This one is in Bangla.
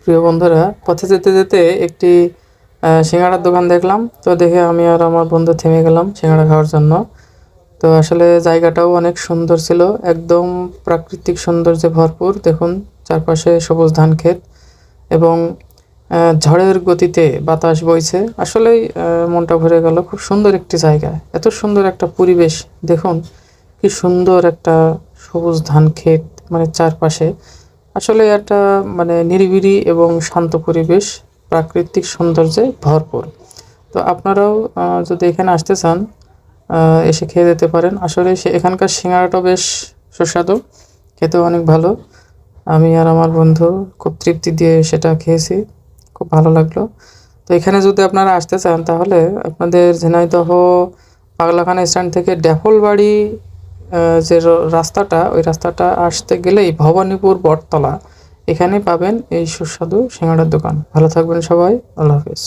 প্রিয় বন্ধুরা, পথে যেতে যেতে একটি সিঙ্গাড়ার দোকান দেখলাম। তো দেখে আমি আর আমার বন্ধু থেমে গেলাম সিঙ্গাড়া খাওয়ার জন্য। তো আসলে জায়গাটাও অনেক সুন্দর ছিল, একদম প্রাকৃতিক সৌন্দর্যে ভরপুর। দেখুন, চারপাশে সবুজ ধান ক্ষেত এবং ঝড়ের গতিতে বাতাস বইছে। আসলেই মনটা ভরে গেল। খুব সুন্দর একটি জায়গা, এত সুন্দর একটা পরিবেশ। দেখুন কি সুন্দর একটা সবুজ ধান ক্ষেত, মানে চারপাশে আসলে একটা মানে নিরিবিলি এবং শান্ত পরিবেশ, প্রাকৃতিক সৌন্দর্যে ভরপুর। তো আপনারাও যদি এখানে আসতে চান, এসে খেয়ে যেতে পারেন। আসলে এখানকার সিঙ্গাড়াটা বেশ সুস্বাদু, খেতেও অনেক ভালো। আমি আর আমার বন্ধু খুব তৃপ্তি দিয়ে সেটা খেয়েছি, খুব ভালো লাগলো। তো এখানে যদি আপনারা আসতে চান, তাহলে আপনাদের ঝিনাইদহ পাগলাখানা স্ট্যান্ড থেকে ড্যাফলবাড়ি যে রাস্তাটা, ওই রাস্তাটা আসতে গেলেই ভবানীপুর বটতলা, এখানে পাবেন এই সুস্বাদু সিঙ্গাড়ার দোকান। ভালো থাকবেন সবাই, আল্লাহ হাফেজ।